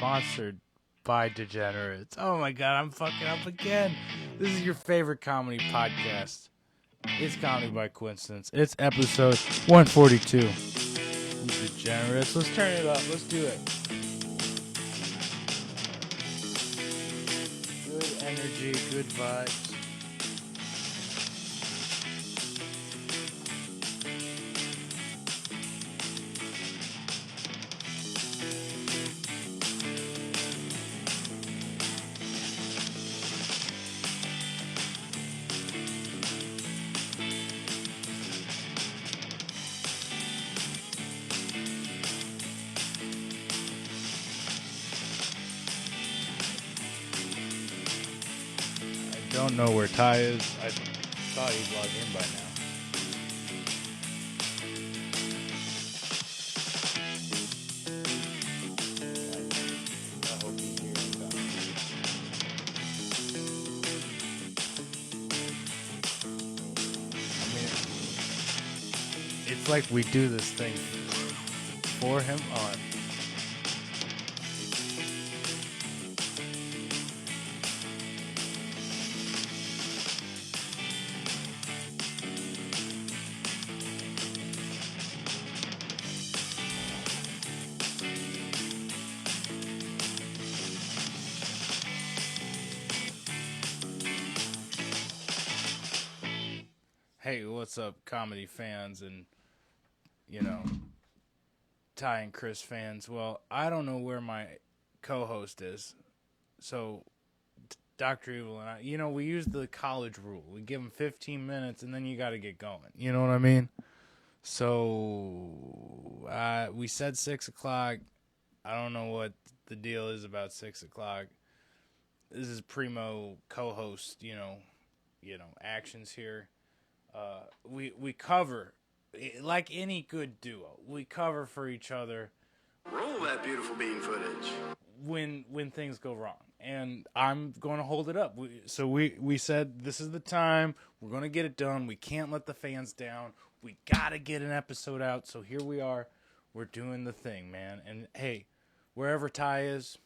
sponsored by Degenerates. Oh my god, I'm fucking up again. This is your favorite comedy podcast. It's Comedy by Coincidence. It's episode 142. Degenerates. Let's turn it up. Let's do it. Good energy, good vibes. I don't know where Ty is. I thought he'd log in by now. I hope he's here. I mean, it's like we do this thing for him on. Hey, what's up, comedy fans and, Ty and Chris fans? Well, I don't know where my co-host is. So, Dr. Evil and I, we use the college rule. We give him 15 minutes and then you got to get going. You know what I mean? So, we said 6 o'clock. I don't know what the deal is about 6 o'clock. This is primo co-host, actions here. We cover, like any good duo, we cover for each other. Roll that beautiful bean footage. When things go wrong, and I'm going to hold it up. We said this is the time. We're going to get it done. We can't let the fans down. We got to get an episode out. So here we are. We're doing the thing, man. And hey, wherever Ty is,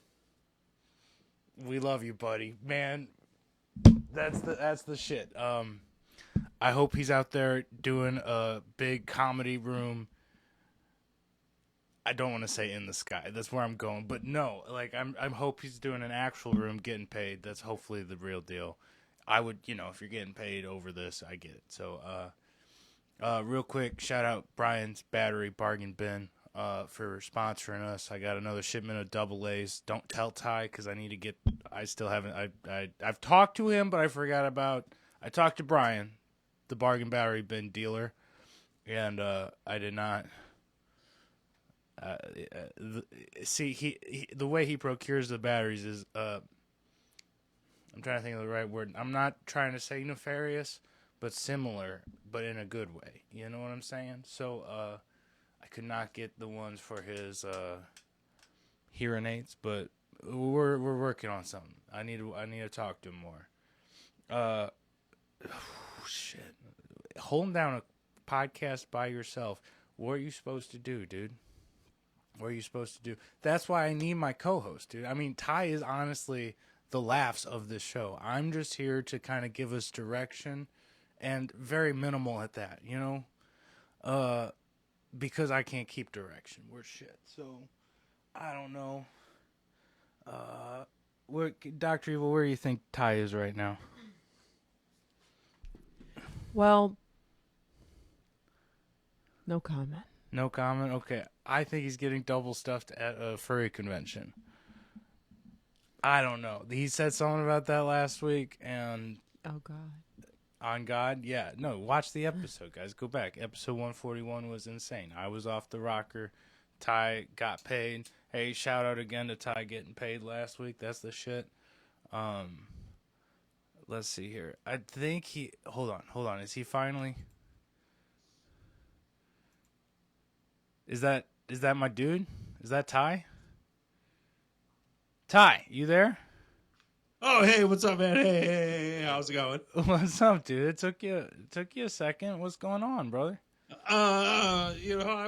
we love you, buddy. Man, that's the shit. I hope he's out there doing a big comedy room. I don't want to say in the sky. That's where I'm going. But no, like I hope he's doing an actual room getting paid. That's hopefully the real deal. I would, if you're getting paid over this, I get it. So, real quick, shout out Brian's Battery Bargain Bin for sponsoring us. I got another shipment of double A's. Don't tell Ty because I still haven't. I've talked to him, but I forgot about. I talked to Brian, the Bargain Battery Bin dealer, and I did not. The way he procures the batteries is I'm trying to think of the right word. I'm not trying to say nefarious, but similar, but in a good way. You know what I'm saying? So I could not get the ones for his hearing aids, but we're working on something. I need to talk to him more. Shit, holding down a podcast by yourself. What are you supposed to do, dude? What are you supposed to do? That's why I need my co-host, dude. I mean, Ty is honestly the laughs of this show. I'm just here to kind of give us direction, and very minimal at that, because I can't keep direction. We're shit. So, I don't know. Dr. Evil, where do you think Ty is right now? Well, no comment. No comment? Okay. I think he's getting double stuffed at a furry convention. I don't know. He said something about that last week, and... Oh, God. On God? Yeah. No, watch the episode, guys. Go back. Episode 141 was insane. I was off the rocker. Ty got paid. Hey, shout out again to Ty getting paid last week. That's the shit. Let's see here. I think he... Hold on. Is he finally... Is that my dude? Is that Ty? Ty, you there? Oh, hey, what's up, man? Hey, how's it going? What's up, dude? It took you a second. What's going on, brother? I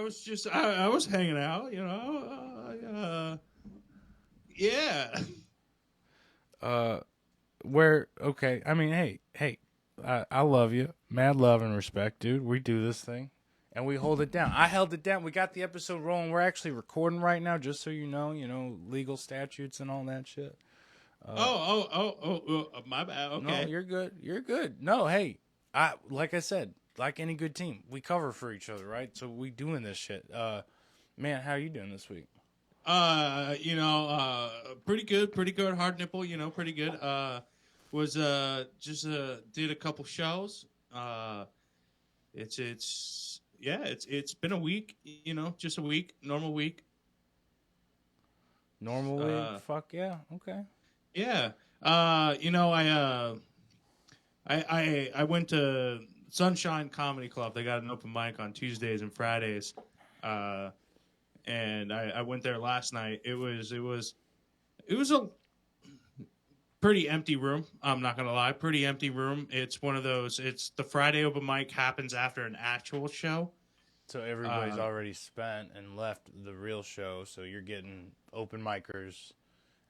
was hanging out, Yeah. Okay. I mean, hey, I love you. Mad love and respect, dude. We do this thing. And we hold it down. I held it down. We got the episode rolling. We're actually recording right now, just so you know, legal statutes and all that shit. My bad. No, Okay. you're good. You're good. No, hey, like I said, like any good team, we cover for each other, right? So we doing this shit. Man, how you doing this week? Pretty good. Hard nipple, pretty good. Was just did a couple shows. It's been a week, just a week, normal week. Normal week? Fuck yeah. Okay. Yeah. I went to Sunshine Comedy Club. They got an open mic on Tuesdays and Fridays. And I went there last night. It was a pretty empty room. I'm not gonna lie, pretty empty room. It's one of those. It's the Friday open mic happens after an actual show. So everybody's already spent and left the real show. So you're getting open micers,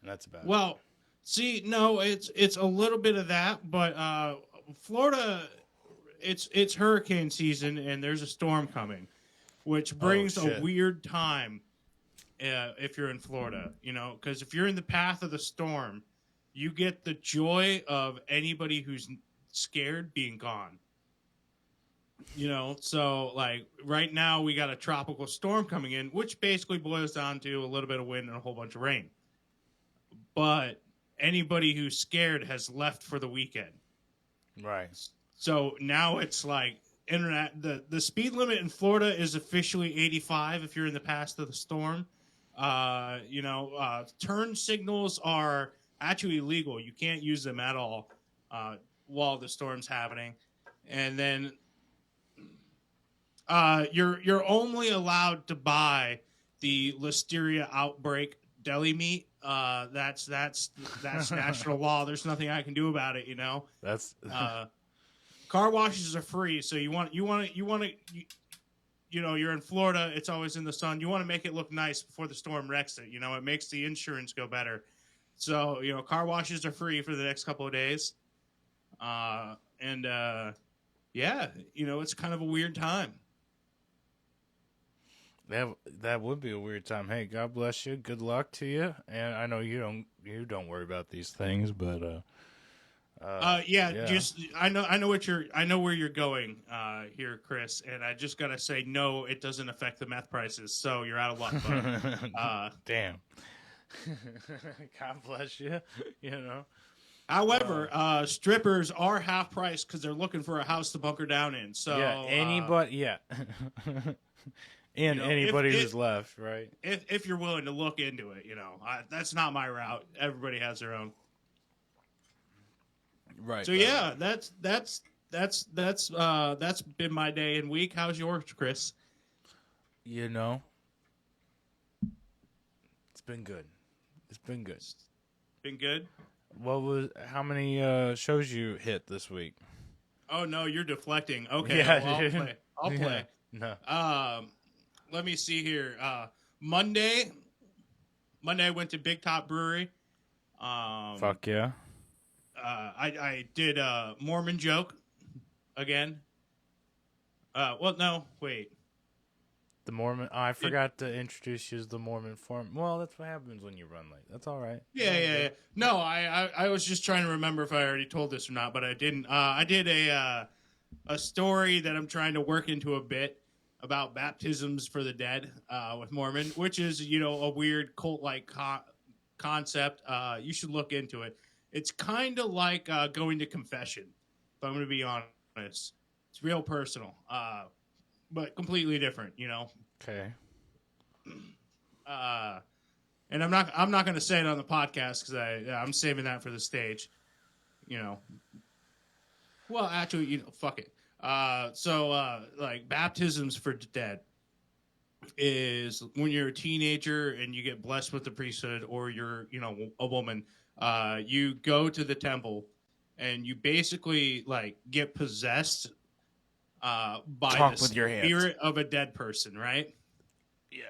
and that's about it. Well, see, no, it's a little bit of that, but Florida, it's hurricane season and there's a storm coming, which brings a weird time if you're in Florida, because if you're in the path of the storm, you get the joy of anybody who's scared being gone. So like right now we got a tropical storm coming in, which basically boils down to a little bit of wind and a whole bunch of rain. But anybody who's scared has left for the weekend. Right. So now it's like the speed limit in Florida is officially 85 if you're in the path of the storm. Turn signals are actually illegal. You can't use them at all while the storm's happening. And then you're only allowed to buy the Listeria outbreak deli meat. That's national law. There's nothing I can do about it. That's car washes are free. So you're in Florida. It's always in the sun. You want to make it look nice before the storm wrecks it. It makes the insurance go better. So car washes are free for the next couple of days. It's kind of a weird time. That would be a weird time. Hey, God bless you. Good luck to you. And I know you don't worry about these things, but just I know where you're going here, Chris, and I just gotta say no, it doesn't affect the meth prices, so you're out of luck, bud. Damn. God bless you. However, strippers are half price because they're looking for a house to bunker down in. So anybody, and anybody who's left, right? If you're willing to look into it, that's not my route. Everybody has their own. Right. So that's been my day and week. How's yours, Chris? It's been good. It's been good. Been good. How many shows you hit this week? Oh no, you're deflecting. Okay, yeah, I'll play. No. Let me see here. Monday I went to Big Top Brewery. Fuck yeah. I did a Mormon joke again. No, wait. The Mormon. I forgot to introduce you as the Mormon form. Well, that's what happens when you run late. That's all right. Yeah. No, I was just trying to remember if I already told this or not, but I didn't. I did a story that I'm trying to work into a bit about baptisms for the dead with Mormon, which is a weird cult-like concept. You should look into it. It's kind of like going to confession, if I'm going to be honest. It's real personal, but completely different, Okay. And I'm not going to say it on the podcast because I'm saving that for the stage, Well, actually, fuck it. Like baptisms for the dead is when you're a teenager and you get blessed with the priesthood, or you're a woman. You go to the temple and you basically like get possessed by the spirit of a dead person, right? Yeah.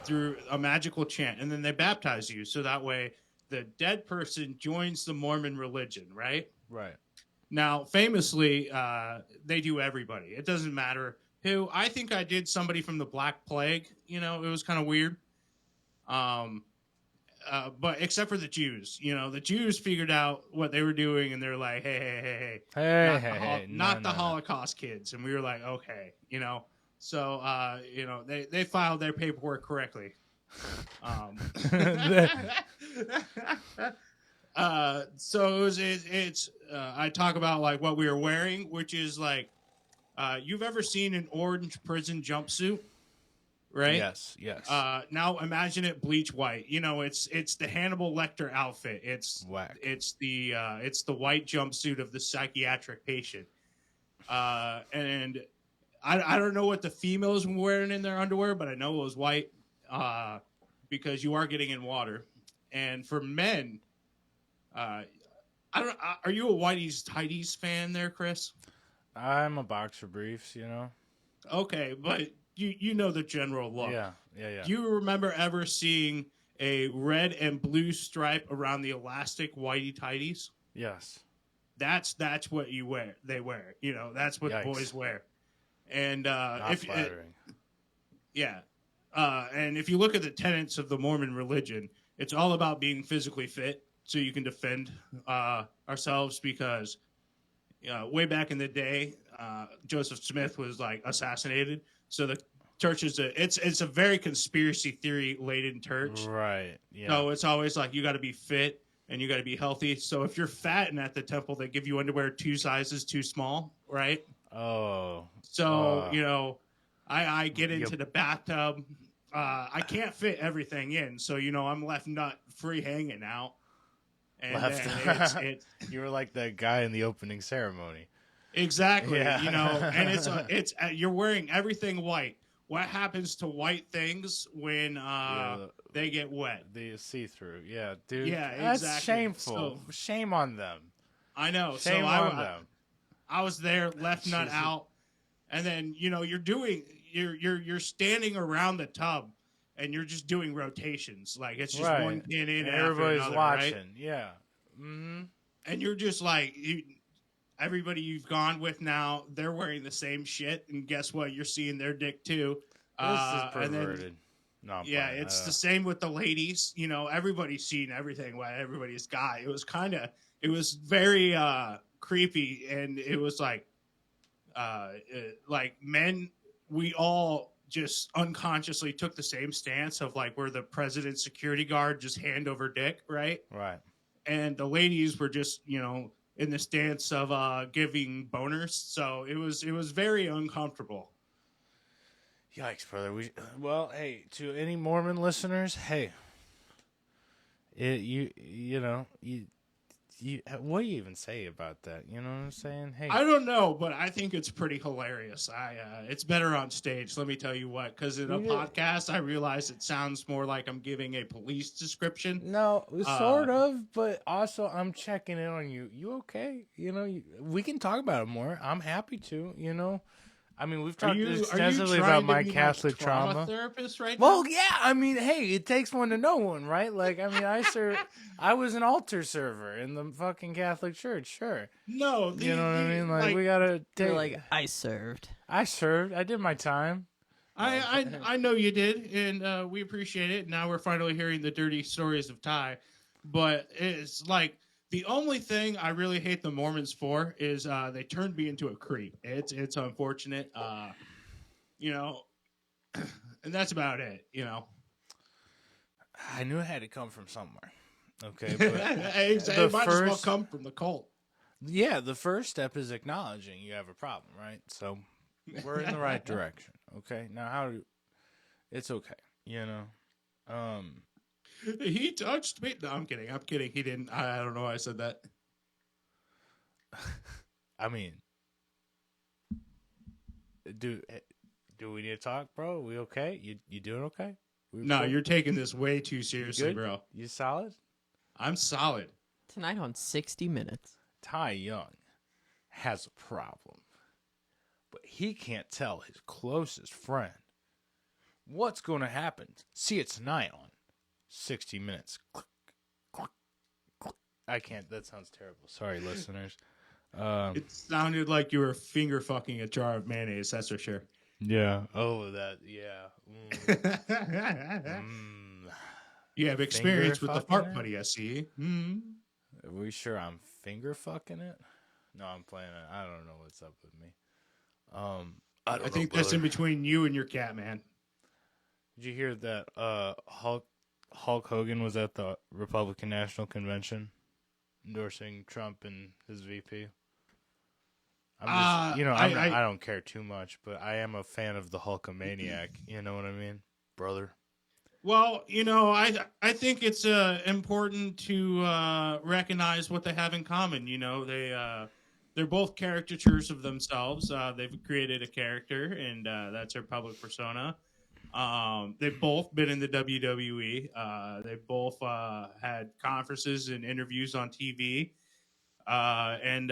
through a magical chant, and then they baptize you, so that way the dead person joins the Mormon religion, right? Right. Now, famously, they do everybody. It doesn't matter who. I think I did somebody from the Black Plague. You know, it was kind of weird. But except for the Jews, you know, the Jews figured out what they were doing, and they're like, hey, not the Holocaust kids, and we were like, okay, you know. So, you know, they filed their paperwork correctly. So it's I talk about like what we were wearing, which is like, you've ever seen an orange prison jumpsuit, right? Yes. Now imagine it bleach white. You know, it's the Hannibal Lecter outfit. Whack. It's the white jumpsuit of the psychiatric patient. And I don't know what the females were wearing in their underwear, but I know it was white, because you are getting in water. And for men, I don't. Are you a Whitey's Tighties fan there, Chris? I'm a boxer briefs, you know. Okay, but you know the general look. Yeah. Do you remember ever seeing a red and blue stripe around the elastic Whitey Tighties? Yes. That's what you wear. They wear. You know, that's what Yikes. boys wear. And Not flattering. yeah. And if you look at the tenets of the Mormon religion, it's all about being physically fit so you can defend ourselves, because way back in the day, Joseph Smith was like assassinated. So the church is it's a very conspiracy theory laden church. Right. Yeah. So it's always like you got to be fit and you got to be healthy. So if you're fat and at the temple, they give you underwear 2 sizes too small, right? Oh. So, you know, I get into the bathtub. I can't fit everything in. So, you know, I'm left nut free hanging out. And then you were like that guy in the opening ceremony. Exactly. Yeah. You know, and it's you're wearing everything white. What happens to white things when they get wet? The see-through. Yeah, dude. Yeah, That's exactly. shameful. Shame on them. I know. Shame on them. I was there, left nut out, and then you know you're standing around the tub, and you're just doing rotations. Like it's just one pin in, and everybody's after another, watching. right? Yeah. Mm-hmm. And you're just like everybody you've gone with now, they're wearing the same shit, and guess what? You're seeing their dick too. This is perverted. Yeah, it's the same with the ladies. You know, everybody's seen everything what everybody's got. It was very creepy, and it was like men, we all just unconsciously took the same stance of like we're the president's security guard, just hand over dick, right? Right. And the ladies were just, you know, in the stance of giving boners. So it was very uncomfortable. Yikes, brother. Well, hey, to any Mormon listeners, hey, you know, what do you even say about that? You know what I'm saying? Hey, I don't know, but I think it's pretty hilarious. It's better on stage, let me tell you what, because in a podcast, I realize it sounds more like I'm giving a police description. No, sort of, but also I'm checking in on you. You okay? You know, we can talk about it more. I'm happy to, you know. I mean, we've talked extensively about my Catholic trauma. Therapist right well, now? yeah. I mean, hey, it takes one to know one, right? Like, I mean, I was an altar server in the fucking Catholic Church. Sure. No, you know what I mean? Like we gotta take. You're like, I served. I did my time. I know you did, and we appreciate it. Now we're finally hearing the dirty stories of Ty, but it's like. The only thing I really hate the Mormons for is they turned me into a creep. It's unfortunate, you know, and that's about it, you know. I knew it had to come from somewhere. Okay, but it might as well come from the cult. Yeah, the first step is acknowledging you have a problem, right? So we're in the right direction. Okay, now it's okay, you know. He touched me. No, I'm kidding. He didn't. I don't know why I said that. I mean, do we need to talk, bro? We okay? You doing okay? No, you're taking this way too seriously, bro. You solid? I'm solid. Tonight on 60 Minutes. Ty Young has a problem, but he can't tell his closest friend What's going to happen? See it tonight on 60 Minutes. Click, click, click. I can't. That sounds terrible. Sorry, listeners. It sounded like you were finger fucking a jar of mayonnaise. That's for sure. Yeah. Oh, that. Yeah. You have experience with the fucking fart it? putty, I see. Are we sure I'm finger fucking it? No, I'm playing it. I don't know what's up with me. I think that's in between you and your cat, man. Did you hear that Hulk Hogan was at the Republican National Convention endorsing Trump and his VP? I'm just, I don't care too much, but I am a fan of the Hulkamaniac. You know what I mean, brother? Well, I think it's important to recognize what they have in common. They're both caricatures of themselves. They've created a character, and that's their public persona. They've both been in the WWE. They both had conferences and interviews on TV, and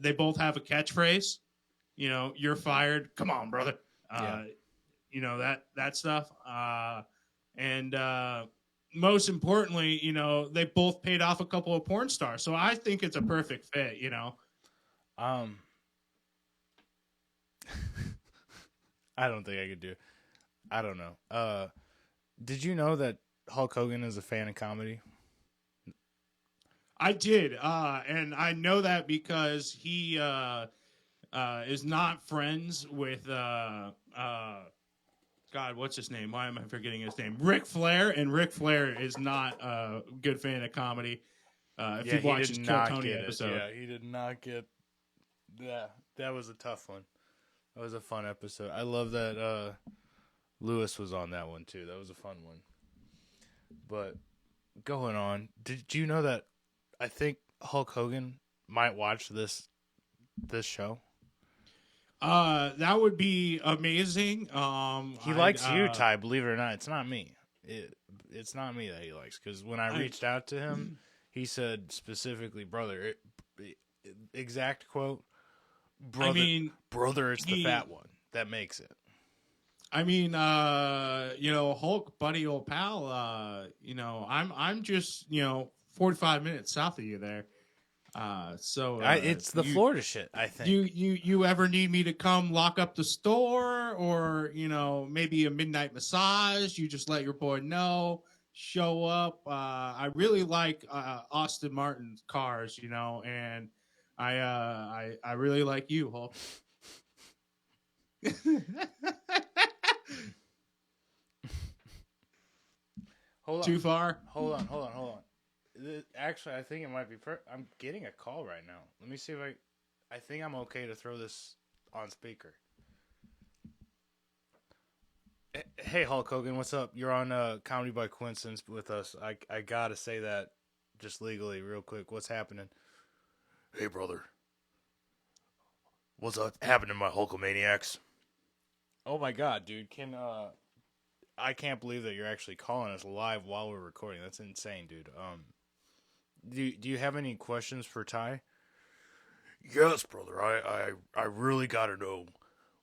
they both have a catchphrase. You're fired. Come on, brother. That stuff. And most importantly, they both paid off a couple of porn stars. So I think it's a perfect fit, I don't think I could do it. I don't know. Did you know that Hulk Hogan is a fan of comedy? I did. And I know that because he is not friends with God, what's his name? Why am I forgetting his name? Ric Flair, and Ric Flair is not a good fan of comedy. If you've watched his Kill Tony episode, Yeah, he did not get that. That was a tough one. That was a fun episode. I love that Lewis was on that one too. That was a fun one. But going on, did you know that I think Hulk Hogan might watch this show? That would be amazing. He likes you, Ty. Believe it or not, it's not me. It's not me that he likes, because when I reached out to him, he said specifically, "Brother," exact quote. Brother, brother, it's the fat one that makes it. I mean, Hulk, buddy, old pal. I'm just 45 minutes south of you there. It's the Florida shit, I think. You ever need me to come lock up the store, or maybe a midnight massage? You just let your boy know. Show up. I really like Austin Martin's cars, and I really like you, Hulk. Hold on. Too far? Hold on. Actually, I think it might be. I'm getting a call right now. Let me see if I think I'm okay to throw this on speaker. Hey, Hulk Hogan, what's up? You're on Comedy by Coincidence with us. I gotta say that just legally, real quick. What's happening? Hey, brother. What's up happening, my Hulkamaniacs? Oh my God, dude! I can't believe that you're actually calling us live while we're recording. That's insane, dude. Do you have any questions for Ty? Yes, brother. I really got to know,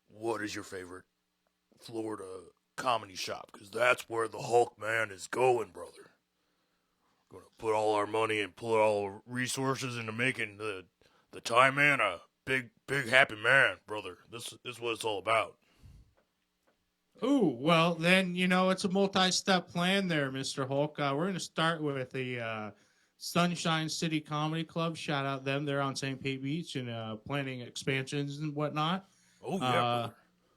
what is your favorite Florida comedy shop? Because that's where the Hulk man is going, brother. We're going to put all our money and put all our resources into making the Ty man a big happy man, brother. This is what it's all about. Ooh, well, then, it's a multi-step plan there, Mr. Hulk. We're going to start with the Sunshine City Comedy Club. Shout out them. They're on St. Pete Beach and planning expansions and whatnot. Oh,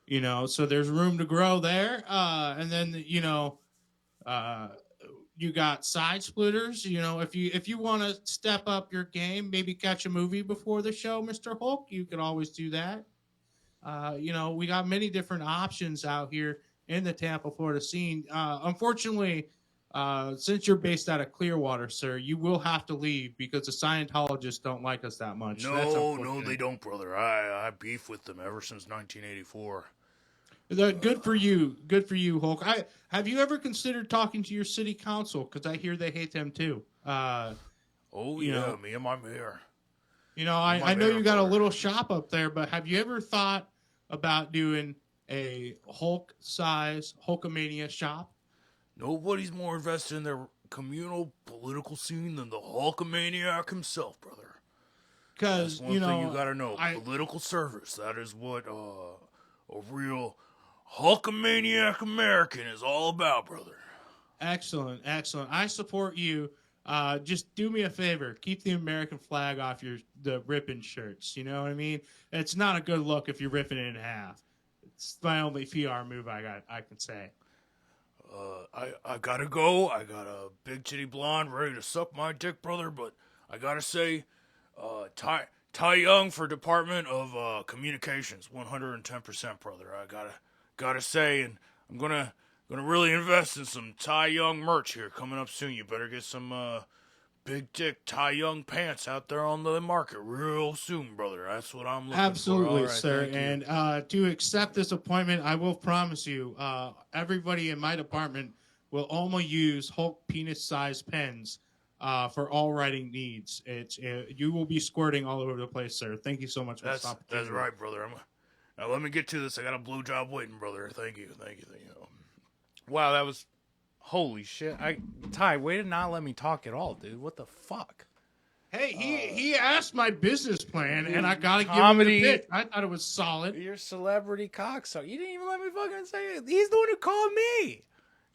yeah, so there's room to grow there. And then, you got side splitters. If you want to step up your game, maybe catch a movie before the show, Mr. Hulk, you can always do that. We got many different options out here in the Tampa, Florida scene. Unfortunately, since you're based out of Clearwater, sir, you will have to leave because the Scientologists don't like us that much. No, they don't, brother. I beef with them ever since 1984. Good for you, Hulk. Have you ever considered talking to your city council? Because I hear they hate them too. Me and my mayor. I know you got a little shop up there, but have you ever thought about doing a Hulk-size Hulkamania shop. Nobody's more invested in their communal political scene than the Hulkamaniac himself, brother. Because, One thing you gotta know, political service, that is what a real Hulkamaniac American is all about, brother. Excellent. I support you. Just do me a favor. Keep the American flag off the ripping shirts. You know what I mean? It's not a good look if you're ripping it in half. It's my only PR move I can say. I gotta go. I got a big titty blonde ready to suck my dick, brother, but I gotta say, Ty Young for Department of Communications, 110%, brother. I gotta say, and I'm gonna really invest in some Ty Young merch here coming up soon. You better get some big dick Ty Young pants out there on the market real soon, brother. That's what I'm looking Absolutely, for. Absolutely, sir. And to accept this appointment, I will promise you, everybody in my department will only use Hulk penis-sized pens for all writing needs. You will be squirting all over the place, sir. Thank you so much for this opportunity. That's right, brother. Now let me get to this. I got a blowjob waiting, brother. Thank you. Wow, that was... Holy shit. Ty, way to not let me talk at all, dude. What the fuck? Hey, he asked my business plan, and I gotta give him the bit. I thought it was solid. You're celebrity cocksucker. You didn't even let me fucking say it. He's the one who called me.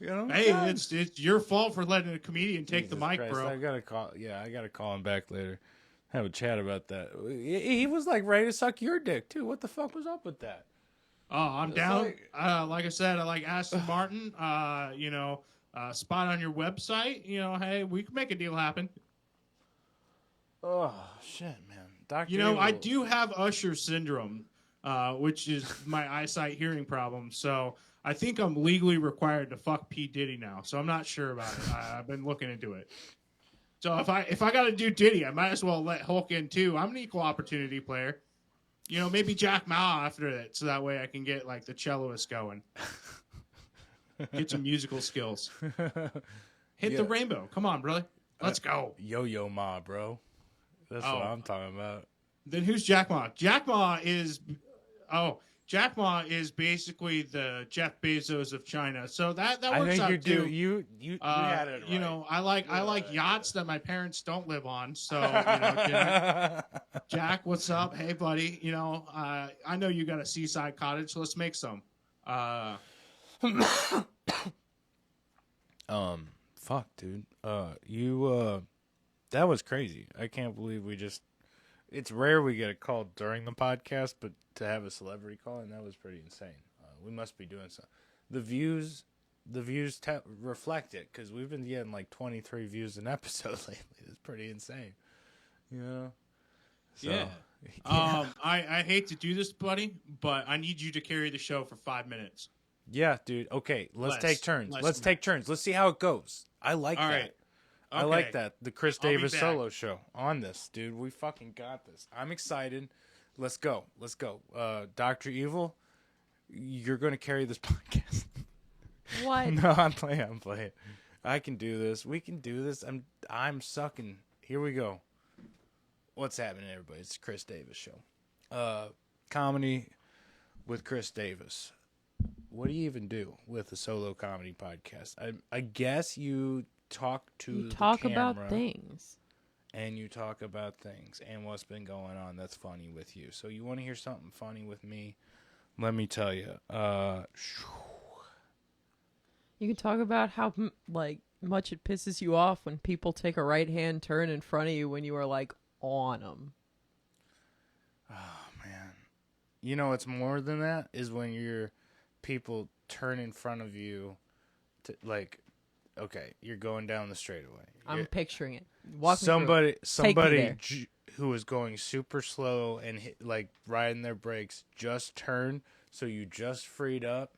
You know? Hey, it's your fault for letting a comedian take the mic, Christ, bro. I gotta call him back later. Have a chat about that. He was like ready to suck your dick too. What the fuck was up with that? Oh, I'm down. Like I said, I like Aston Martin. Spot on your website. Hey, we can make a deal happen. Oh shit, man. Dr. I do have Usher syndrome, which is my eyesight hearing problem. So I think I'm legally required to fuck P. Diddy now. So I'm not sure about it. I've been looking into it. So if I got to do Diddy, I might as well let Hulk in too. I'm an equal opportunity player. Maybe Jack Ma after that, so that way I can get like the celloist going. Get some musical skills. Hit the rainbow. Come on, brother. Let's go. Yo-Yo Ma, bro. That's what I'm talking about. Then who's Jack Ma? Jack Ma is basically the Jeff Bezos of China. So that works out too. You had it right. I like yachts that my parents don't live on. So Jack, what's up? Hey, buddy. I know you got a seaside cottage. So let's make some. Fuck, dude. That was crazy. I can't believe it's rare we get a call during the podcast, but to have a celebrity call, and that was pretty insane. We must be doing something. The views reflect it, because we've been getting like 23 views an episode lately. It's pretty insane. So, yeah. I hate to do this, buddy, but I need you to carry the show for 5 minutes. Yeah, dude. Okay, let's take turns. Let's take turns. Let's see how it goes. I like that. Right. I like that. The Chris Davis solo show on this, dude. We fucking got this. I'm excited. Let's go. Dr. Evil, you're going to carry this podcast. What? No, I'm playing. I can do this. We can do this. I'm sucking. Here we go. What's happening, everybody? It's the Chris Davis show. Comedy with Chris Davis. What do you even do with a solo comedy podcast? I guess you talk to the camera about things. And you talk about things and what's been going on that's funny with you. So you want to hear something funny with me? Let me tell you. You can talk about how much it pisses you off when people take a right-hand turn in front of you when you are like on them. Oh man, it's more than that is when people turn in front of you to okay, you're going down the straightaway. I'm picturing it. Somebody who was going super slow and riding their brakes just turned, so you just freed up,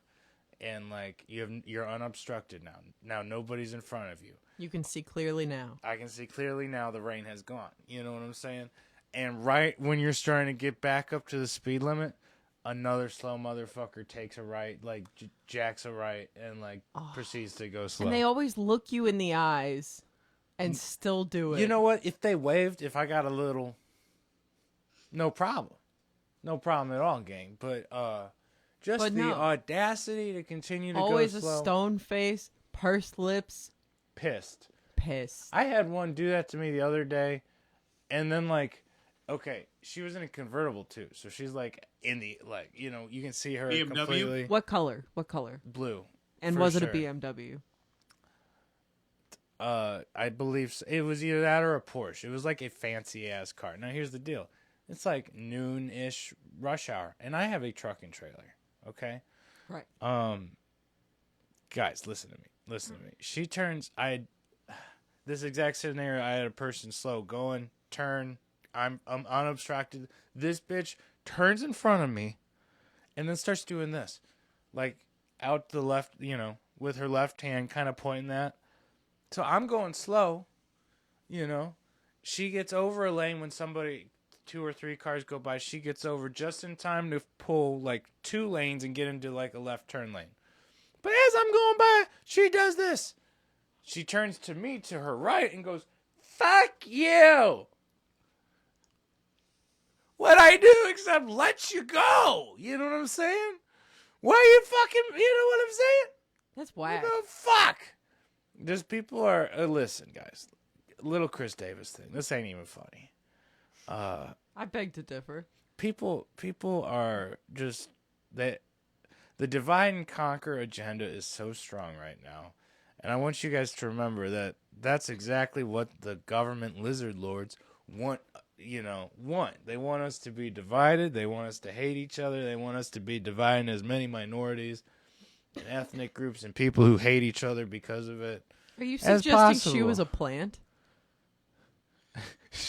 and you're unobstructed now. Now nobody's in front of you. You can see clearly now. I can see clearly now. The rain has gone. You know what I'm saying? And right when you're starting to get back up to the speed limit, another slow motherfucker takes a right, jacks a right, and proceeds to go slow. And they always look you in the eyes and still do it. You know what? If they waved, if I got a little, no problem at all, gang. But Just But the no. audacity to continue to Always go a slow. stone face, pursed lips, Pissed. pissed. I had one do that to me the other day, and then okay, she was in a convertible too, so she's like in the you can see her BMW? completely What color? What color? blue. And for was it sure. a BMW? I believe it was either that or a Porsche. It was like a fancy ass car. Now here's the deal: it's like noon-ish rush hour, and I have a trucking trailer. Okay, Right. guys, listen to me. Listen to me. She turns. This exact scenario. I had a person slow going, turn. I'm unobstructed. This bitch turns in front of me, and then starts doing this, like out the left, with her left hand, kind of pointing that. So I'm going slow, She gets over a lane when somebody, 2 or 3 cars go by. She gets over just in time to pull like 2 lanes and get into like a left turn lane. But as I'm going by, she does this. She turns to me to her right and goes, "Fuck you." What I do except let you go. You know what I'm saying? Why are you fucking, you know what I'm saying? That's whack. What the fuck? There's people are listen, guys. Little Chris Davis thing. This ain't even funny. I beg to differ. People are just that. The divide and conquer agenda is so strong right now, and I want you guys to remember that that's exactly what the government lizard lords want. They want us to be divided. They want us to hate each other. They want us to be dividing as many minorities and ethnic groups and people who hate each other because of it. Are you As suggesting she possible. was a plant?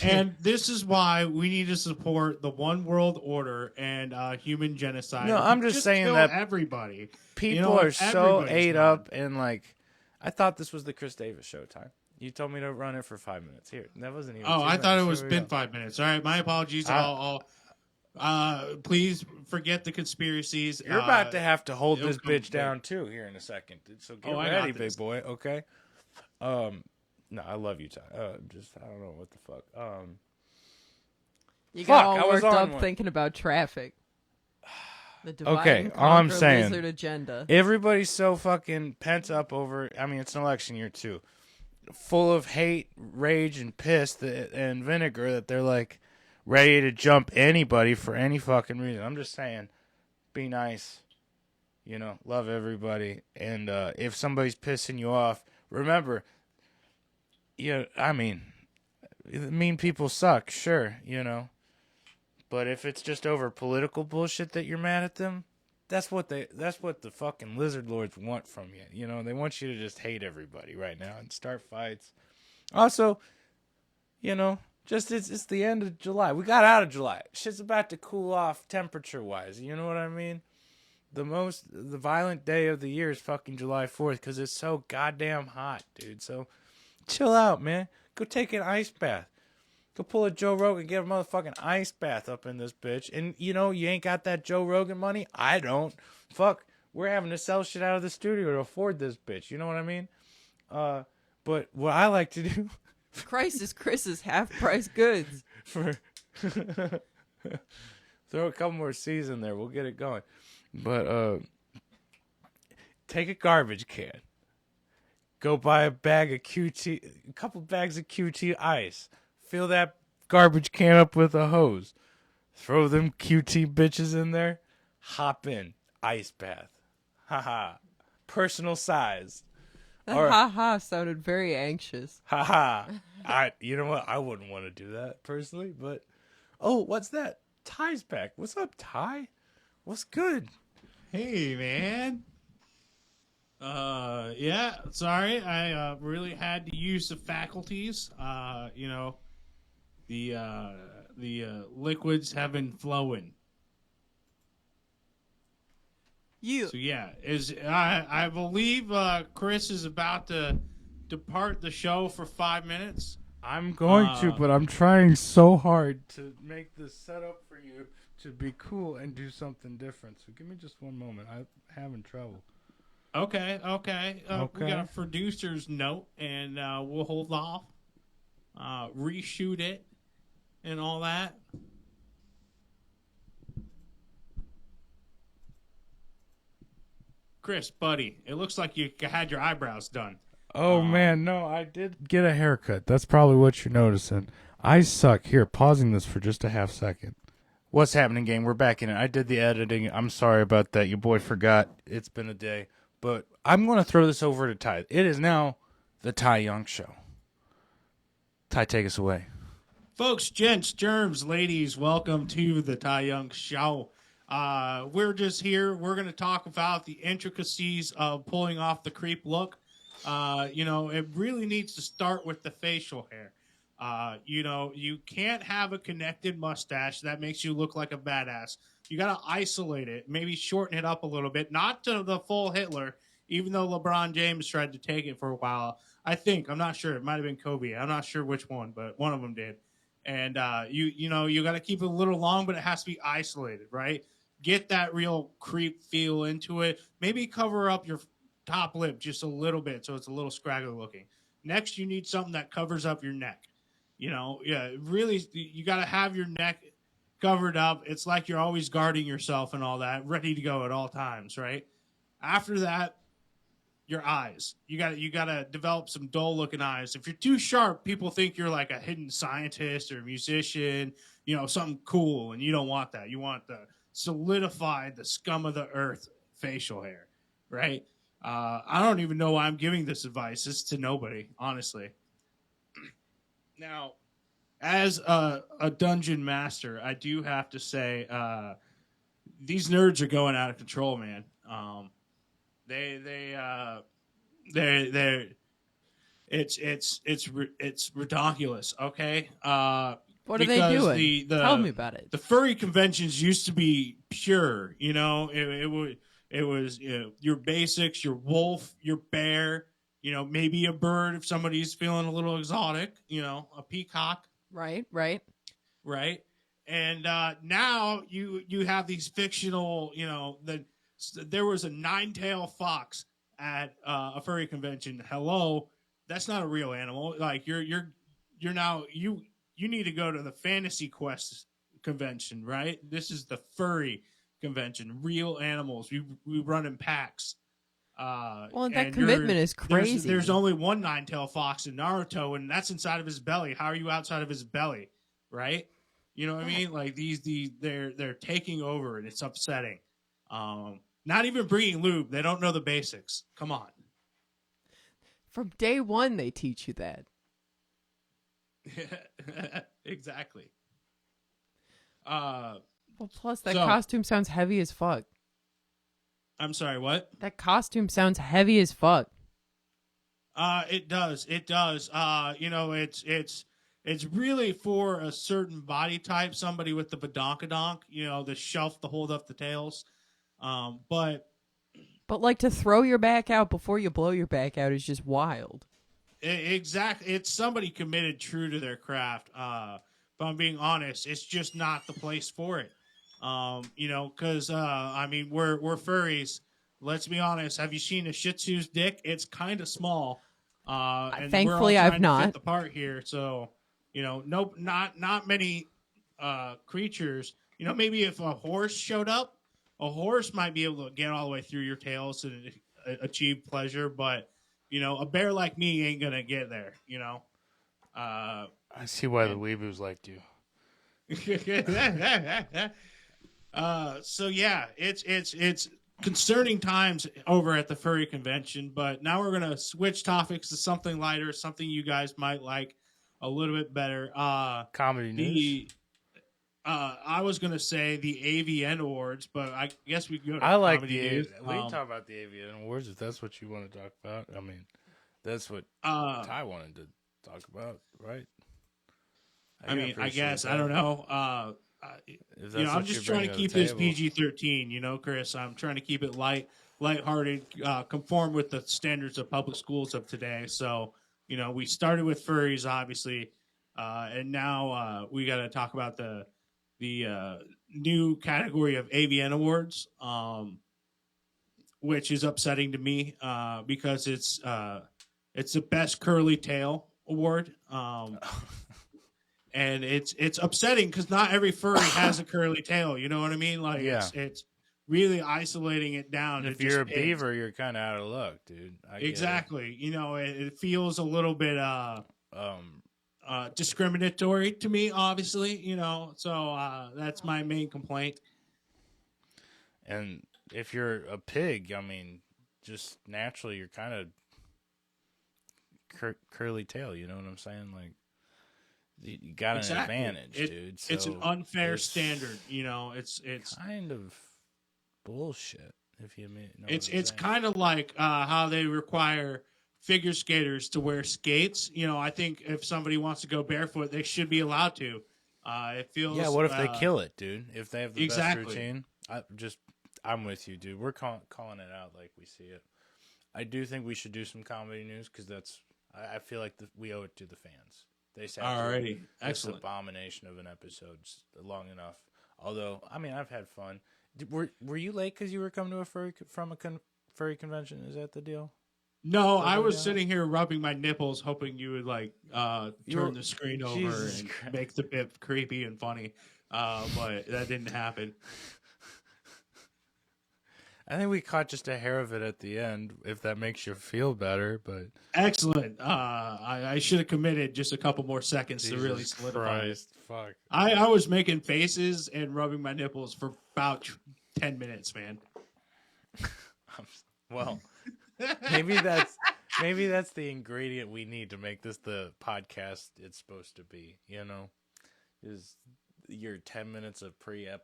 And this is why we need to support the one world order and human genocide. No, I'm just saying kill that everybody. People are so everybody's ate gone. up and I thought this was the Chris Davis show time. You told me to run it for 5 minutes. Here, that wasn't even. Oh, 2 I thought it minutes. was Here we been go. 5 minutes. All right, my apologies. I'll please forget the conspiracies. You're about to have to hold it'll this come bitch later. down too here in a second. So get I ready, got this. big boy. Okay. No, I love you, Ty. I don't know what the fuck. You Fuck, got I all was worked on up one. thinking about traffic. The divide Okay, and all I'm conquer saying- lizard agenda. Everybody's so fucking pent up over. I mean, it's an election year too, full of hate, rage, and piss and vinegar that they're like ready to jump anybody for any fucking reason. I'm just saying, be nice, love everybody, and if somebody's pissing you off, remember, I mean, mean people suck, sure, but if it's just over political bullshit that you're mad at them. That's what the fucking lizard lords want from you. They want you to just hate everybody right now and start fights. Also, just it's the end of July. We got out of July. Shit's about to cool off temperature wise. You know what I mean? The violent day of the year is fucking July 4th because it's so goddamn hot, dude. So chill out, man. Go take an ice bath. Go pull a Joe Rogan, get a motherfucking ice bath up in this bitch. And, you ain't got that Joe Rogan money? I don't. Fuck. We're having to sell shit out of the studio to afford this bitch. You know what I mean? But what I like to do Christ is Chris's half-price goods. for... throw a couple more C's in there. We'll get it going. But, take a garbage can. Go buy a couple bags of QT ice. Fill that garbage can up with a hose. Throw them QT bitches in there. Hop in. Ice bath. Haha. Personal size. That All right. ha-ha sounded very anxious. Haha. You know what? I wouldn't want to do that personally, but... Oh, what's that? Ty's back. What's up, Ty? What's good? Hey, man. Yeah, sorry. I really had to use the faculties. The liquids have been flowing. You. So yeah, I believe Chris is about to depart the show for 5 minutes. I'm going to, but I'm trying so hard to make this setup for you to be cool and do something different. So give me just one moment. I'm having trouble. Okay. We Okay. got a producer's note, and we'll hold off, reshoot it, and all that. Chris, buddy, it looks like you had your eyebrows done. Oh, man, no, I did get a haircut. That's probably what you're noticing. I suck. Here, pausing this for just a half second. What's happening, gang? We're back in it. I did the editing. I'm sorry about that. Your boy forgot. It's been a day. But I'm going to throw this over to Ty. It is now the Ty Young Show. Ty, take us away. Folks, gents, germs, ladies, welcome to the Ty Young Show. We're just here. We're going to talk about the intricacies of pulling off the creep look. It really needs to start with the facial hair. You can't have a connected mustache. That makes you look like a badass. You got to isolate it, maybe shorten it up a little bit, not to the full Hitler, even though LeBron James tried to take it for a while. I'm not sure. It might have been Kobe. I'm not sure which one, but one of them did. And you got to keep it a little long, but it has to be isolated, right? Get that real creep feel into it. Maybe cover up your top lip just a little bit so it's a little scraggly looking. Next, you need something that covers up your neck. Really, you got to have your neck covered up. It's like you're always guarding yourself and all that, ready to go at all times, right? After that, your eyes. You got to develop some dull looking eyes. If you're too sharp, people think you're like a hidden scientist or musician, something cool, and you don't want that. You want the solidified, the scum of the earth facial hair, right? I don't even know why I'm giving this advice. It's to nobody, honestly. Now, as a dungeon master, I do have to say these nerds are going out of control, man. It's ridiculous. Okay. What are they doing? Tell me about it. The furry conventions used to be pure. It was your basics, your wolf, your bear. Maybe a bird if somebody's feeling a little exotic. A peacock. Right. And now you have these fictional. There was a 9-tailed fox at a furry convention. Hello, that's not a real animal. Like you're now you need to go to the Fantasy Quest convention, right? This is the furry convention. Real animals. We run in packs. That commitment is crazy. There's only one 9-tailed fox in Naruto, and that's inside of his belly. How are you outside of his belly, right? You know what I mean? Like they're taking over, and it's upsetting. Not even bringing lube. They don't know the basics. Come on. From day one, they teach you that. Exactly. Plus that costume sounds heavy as fuck. I'm sorry, what? That costume sounds heavy as fuck. It does. It's really for a certain body type, somebody with the badonkadonk, the shelf to hold up the tails. But like to throw your back out before you blow your back out is just wild. Exactly. It's somebody committed true to their craft. If I'm being honest, it's just not the place for it. Because we're furries. Let's be honest. Have you seen a Shih Tzu's dick? It's kind of small. And thankfully, we're all trying I've not. to fit the part here. So, nope, not many creatures. Maybe if a horse showed up, a horse might be able to get all the way through your tails and achieve pleasure. But a bear like me ain't gonna get there. I see why the weeboos liked you. So yeah, it's concerning times over at the furry convention, but now we're gonna switch topics to something lighter, something you guys might like a little bit better. Comedy news. I was gonna say the AVN Awards, but I guess we can go to I like comedy the news. we can talk about the AVN Awards if that's what you want to talk about. I mean, that's what Ty wanted to talk about, right? I guess I don't know. I'm just trying to keep this PG-13. Chris. I'm trying to keep it lighthearted, conform with the standards of public schools of today. So, we started with furries, obviously, and now we got to talk about the new category of AVN Awards, which is upsetting to me because it's the best curly tail award. And it's upsetting because not every furry has a curly tail. You know what I mean? Like yeah. it's really isolating it down. to If just you're a pigs. beaver, you're kind of out of luck, dude. I get it. Exactly. It feels a little bit Um, discriminatory to me, obviously. So that's my main complaint. and if you're a pig, I mean, just naturally, you're kind of curly tail. You know what I'm saying? Like, you got an advantage, dude. So it's an unfair standard. It's kind of bullshit. If you mean, it's kind of like how they require figure skaters to wear skates. I think if somebody wants to go barefoot, they should be allowed to. It feels Yeah, what if they kill it, dude? If they have the exactly. best routine, I'm with you, dude. We're calling it out like we see it. I do think we should do some comedy news because I feel like we owe it to the fans. They sat Alrighty, this excellent abomination of an episode long enough. Although, I mean, I've had fun. Were you late because you were coming to a furry convention? Is that the deal? No, I was sitting here rubbing my nipples, hoping you would turn the screen over Jesus and Christ. make the bit creepy and funny. But that didn't happen. I think we caught just a hair of it at the end, if that makes you feel better. But Excellent. I should have committed just a couple more seconds to really Jesus solidify it. Christ, fuck. I was making faces and rubbing my nipples for about 10 minutes, man. Well, maybe that's the ingredient we need to make this the podcast it's supposed to be. Is your 10 minutes of pre-rub.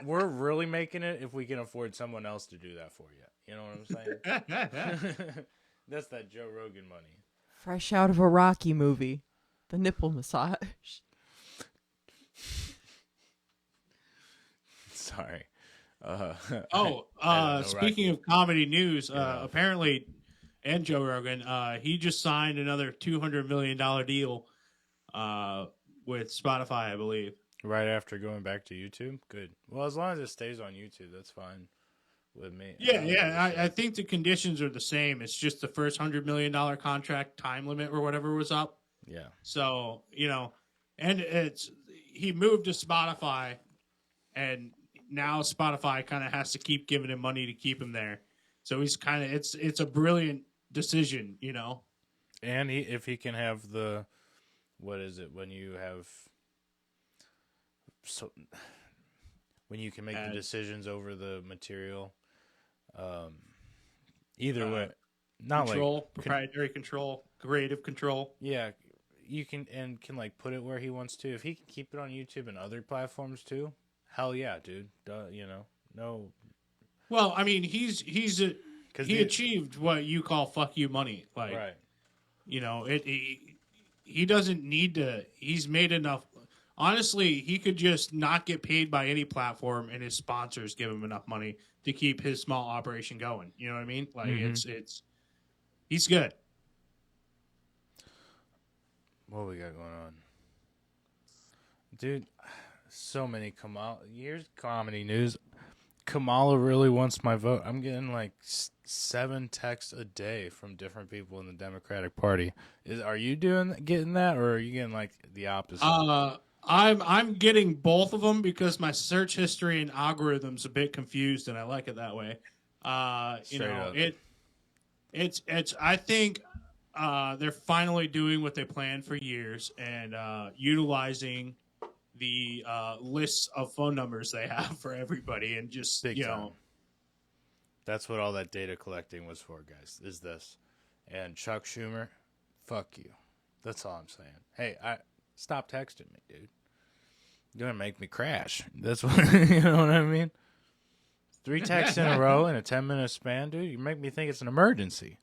We're really making it if we can afford someone else to do that for you. You know what I'm saying? That's that Joe Rogan money. Fresh out of a Rocky movie. The nipple massage. Sorry. Speaking of comedy news, apparently, and Joe Rogan, he just signed another $200 million deal with Spotify, I believe. Right after going back to YouTube? Good. Well, as long as it stays on YouTube, that's fine with me. I think the conditions are the same. It's just the first $100 million contract time limit or whatever was up. Yeah. So, and he moved to Spotify, and now Spotify kind of has to keep giving him money to keep him there. So he's kind of, it's a brilliant decision, And if he can have what is it, when you have... So when you can make the decisions over the material, either way, not control, proprietary control, creative control. Yeah, you can put it where he wants to. If he can keep it on YouTube and other platforms too, hell yeah, dude. No. Well, I mean, he achieved what you call "fuck you" money. Like, right. He doesn't need to. He's made enough. Honestly, he could just not get paid by any platform, and his sponsors give him enough money to keep his small operation going. You know what I mean? Like he's good. What we got going on, dude? So many here's comedy news. Kamala really wants my vote. I'm getting like 7 texts a day from different people in the Democratic Party. Are you getting that, or are you getting like the opposite? I'm getting both of them because my search history and algorithm's a bit confused, and I like it that way. It's I think they're finally doing what they planned for years and utilizing the lists of phone numbers they have for everybody, and just Big time. That's what all that data collecting was for, guys. Is this? And Chuck Schumer, fuck you. That's all I'm saying. Hey, stop texting me, dude. You're gonna make me crash. That's what you know what I mean. 3 texts in a row in a 10-minute span, dude. You make me think it's an emergency.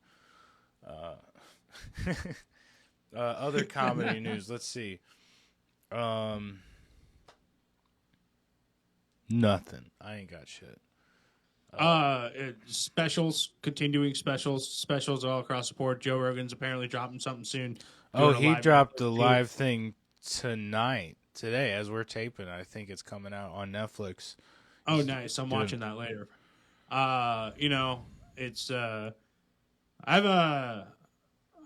Other comedy news. Let's see. Nothing. I ain't got shit. Specials, continuing specials all across the board. Joe Rogan's apparently dropping something soon. He dropped a live thing today, as we're taping. I think it's coming out on Netflix. Oh, nice! I'm watching that later. It's I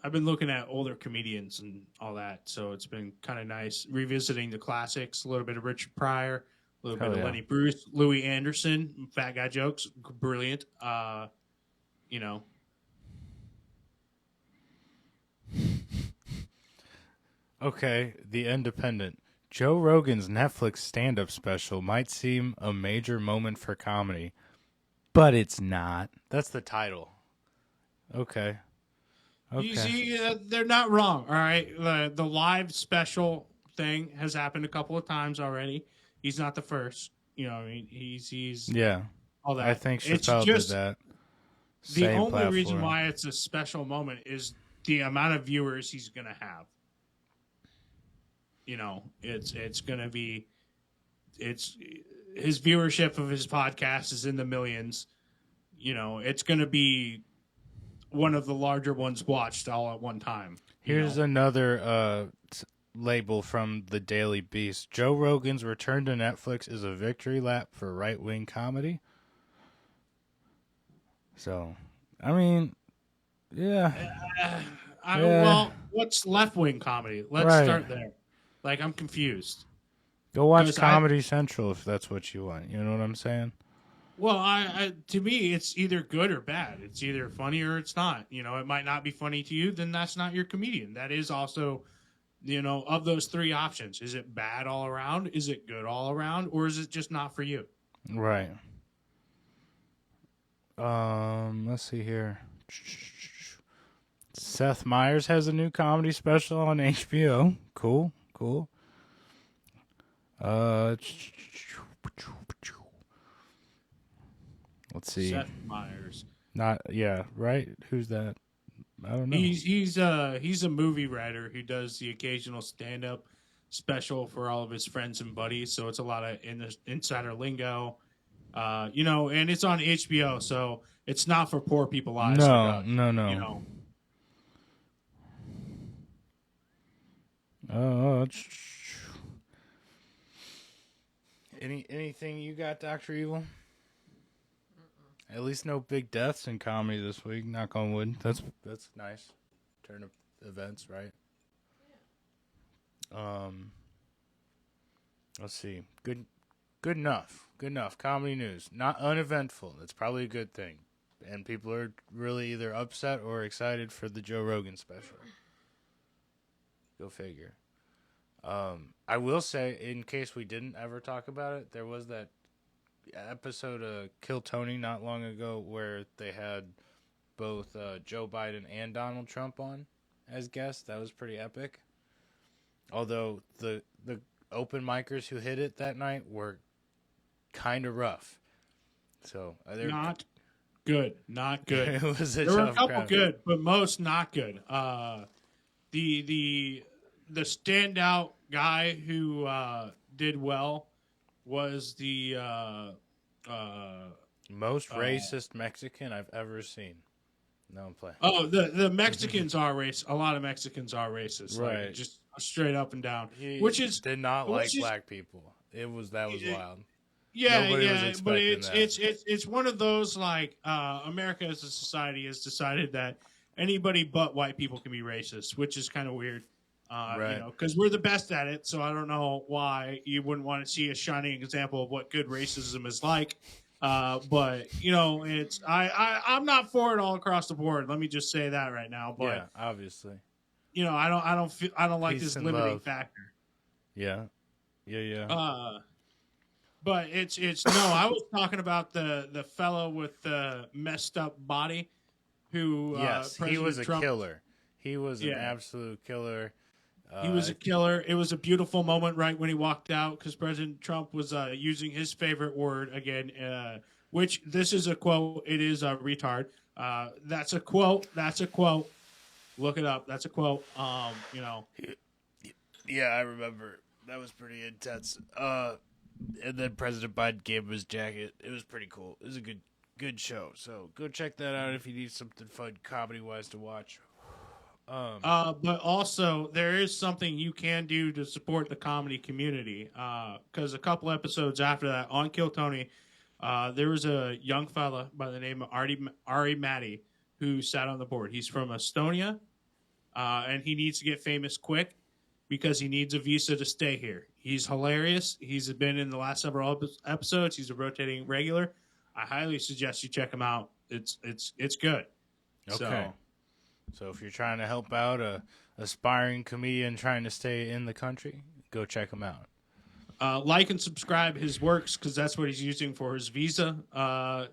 I've been looking at older comedians and all that, so it's been kind of nice revisiting the classics. A little bit of Richard Pryor, a little bit of Lenny Bruce, Louis Anderson, fat guy jokes, brilliant. You know. Okay, The Independent. Joe Rogan's Netflix stand-up special might seem a major moment for comedy, but it's not. That's the title. Okay. You see, they're not wrong. All right, the live special thing has happened a couple of times already. He's not the first. You know, I mean, he's Yeah. all that. I think It's Chappelle did just that. the Same only reason platform. why it's a special moment is the amount of viewers he's gonna have. You know, it's gonna be his viewership of his podcast is in the millions. You know, it's gonna be one of the larger ones watched all at one time. Here's another label from the Daily Beast. Joe Rogan's return to Netflix is a victory lap for right-wing comedy. So, I mean, yeah. Well, what's left wing comedy? Let's start there. Like, I'm confused. Go watch Comedy Central if that's what you want. You know what I'm saying? Well, I to me, it's either good or bad. It's either funny or it's not. You know, it might not be funny to you, then that's not your comedian. That is also, you know, of those three options. Is it bad all around? Is it good all around? Or is it just not for you? Right. Let's see here. Seth Meyers has a new comedy special on HBO. Cool. Let's see. Seth Meyers. Right? Who's that? I don't know. He's a movie writer who does the occasional stand up special for all of his friends and buddies. So it's a lot of insider lingo, you know, and it's on HBO. So it's not for poor people eyes. No. You know. Anything you got, Dr. Evil? At least no big deaths in comedy this week. Knock on wood. That's nice. Turn of events, right? Let's see. Good enough. Good enough. Comedy news. Not uneventful. That's probably a good thing. And people are really either upset or excited for the Joe Rogan special. Go figure. I will say, in case we didn't ever talk about it, there was that episode of Kill Tony not long ago where they had both Joe Biden and Donald Trump on as guests. That was pretty epic. Although the open micers who hit it that night were kind of rough. So Not good. It was there were a couple crowd. good, but most not good. The standout guy who did well was the most racist Mexican I've ever seen. No, I'm playing. Oh, the Mexicans are racist. A lot of Mexicans are racist, Right? Like, just straight up and down. He which is did not like black people. That was wild. Yeah, Nobody was yeah, expecting but that. it's one of those like America as a society has decided that anybody but white people can be racist, which is kind of weird. Right. You know, because we're the best at it. So I don't know why you wouldn't want to see a shining example of what good racism is like. But you know, I'm not for it all across the board. Let me just say that right now. But Yeah, obviously. you know, I don't like Peace this and limiting love. factor. Yeah. But it's no. I was talking about the fellow with the messed up body, who Yes, he President was a Trump, killer. He was an Yeah. absolute killer. He was a killer. It was a beautiful moment right when he walked out because President Trump was using his favorite word again, which this is a quote. It is a retard. That's a quote. That's a quote. Look it up. That's a quote. You know. Yeah, I remember. That was pretty intense. And then President Biden gave him his jacket. It was pretty cool. It was a good show. So go check that out if you need something fun comedy-wise to watch. But also there is something you can do to support the comedy community. Because a couple episodes after that on Kill Tony, there was a young fella by the name of Ari Matty who sat on the board. He's from Estonia, and he needs to get famous quick because he needs a visa to stay here. He's hilarious. He's been in the last several episodes. He's a rotating regular. I highly suggest you check him out. It's good. Okay. So if you're trying to help out a aspiring comedian trying to stay in the country, go check him out. Like and subscribe his works because that's what he's using for his visa. I'm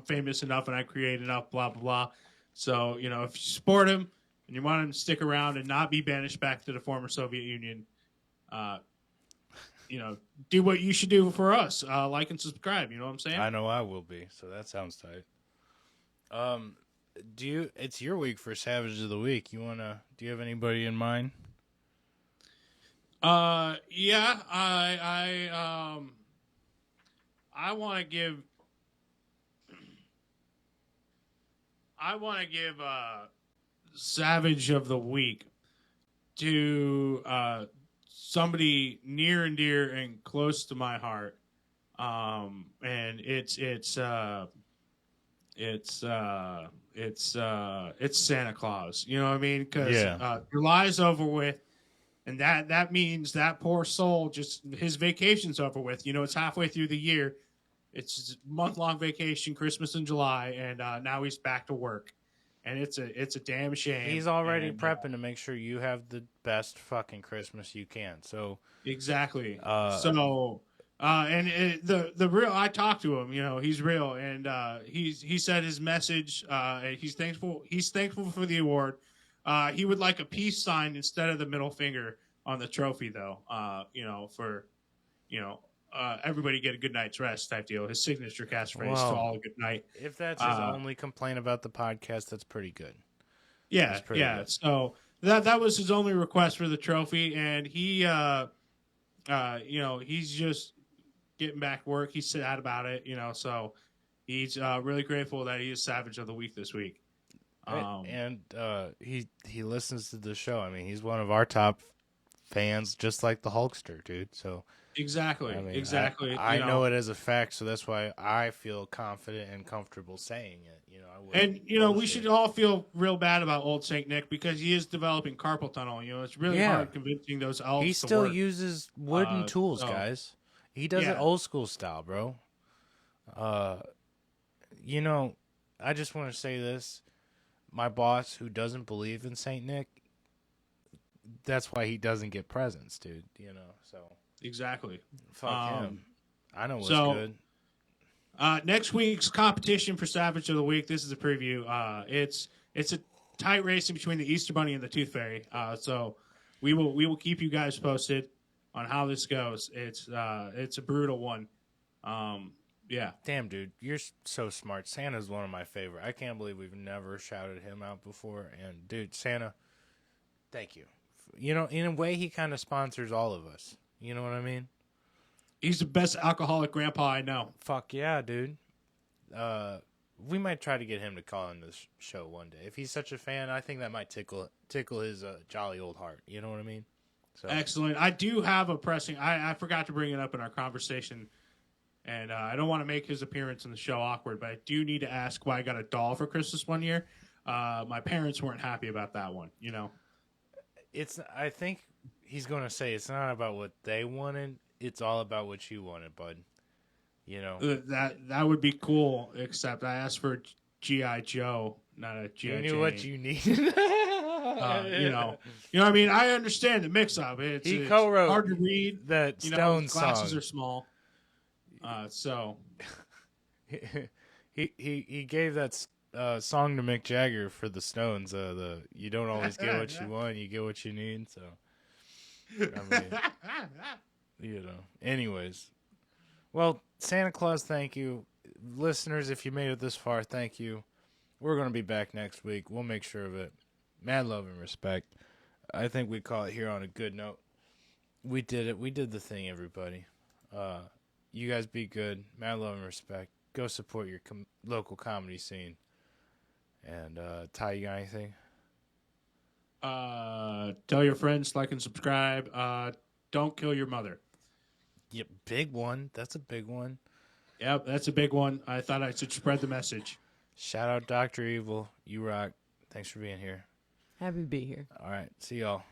famous enough and I create enough, blah, blah, blah. So, if you support him and you want him to stick around and not be banished back to the former Soviet Union, do what you should do for us. Like and subscribe. You know what I'm saying? I know I will be, so that sounds tight. It's your week for Savage of the Week. Do you have anybody in mind? Yeah, I want to give Savage of the Week to somebody near and dear and close to my heart. And it's Santa Claus. You know what I mean? Because July's over with. And that means that poor soul, just his vacation's over with. It's halfway through the year. It's a month-long vacation, Christmas in July, and now he's back to work. And it's a damn shame. He's already prepping to make sure you have the best fucking Christmas you can. So exactly. The real, I talked to him. He's real, and he said his message. He's thankful. He's thankful for the award. He would like a peace sign instead of the middle finger on the trophy, though. Everybody get a good night's rest type deal. His signature catchphrase to all a good night. If that's his only complaint about the podcast, that's pretty good. Yeah, good. So that was his only request for the trophy, and he, he's just getting back to work. He's sad about it, So he's really grateful that he is Savage of the Week this week. He listens to the show. I mean, he's one of our top fans, just like the Hulkster, dude. So exactly. I know it as a fact, so that's why I feel confident and comfortable saying it. We should all feel real bad about old Saint Nick because he is developing carpal tunnel. It's really hard convincing those elves. He still uses wooden tools, guys. He does it old school style, bro. I just want to say this. My boss, who doesn't believe in Saint Nick, that's why he doesn't get presents, dude. So exactly. Fuck him. I know what's good. Next week's competition for Savage of the Week. This is a preview. It's a tight racing between the Easter Bunny and the Tooth Fairy. So we will keep you guys posted on how this goes. It's a brutal one. Yeah. Damn, dude, you're so smart. Santa's one of my favorite. I can't believe we've never shouted him out before. And, dude, Santa, thank you. In a way, he kind of sponsors all of us. You know what I mean? He's the best alcoholic grandpa I know. Fuck yeah, dude. We might try to get him to call in this show one day. If he's such a fan, I think that might tickle his jolly old heart. You know what I mean? So. Excellent. I do have a pressing... I forgot to bring it up in our conversation. And I don't want to make his appearance in the show awkward, but I do need to ask why I got a doll for Christmas one year. My parents weren't happy about that one, I think he's going to say it's not about what they wanted. It's all about what you wanted, bud. That would be cool, except I asked for G.I. Joe, not a G.I. Jane. You knew what you needed. I mean, I understand the mix-up. It's co-wrote hard to read. That Stone song. Glasses are small. He gave that song to Mick Jagger for the Stones. You don't always get what you want, you get what you need. So, Anyways, well, Santa Claus, thank you, listeners. If you made it this far, thank you. We're gonna be back next week. We'll make sure of it. Mad love and respect. I think we call it here on a good note. We did it. We did the thing, everybody. You guys be good. Mad love and respect. Go support your local comedy scene. And Ty, you got anything? Tell your friends, like and subscribe. Don't kill your mother. Yeah, big one. That's a big one. Yep, that's a big one. I thought I should spread the message. Shout out Dr. Evil. You rock. Thanks for being here. Happy to be here. All right. See y'all.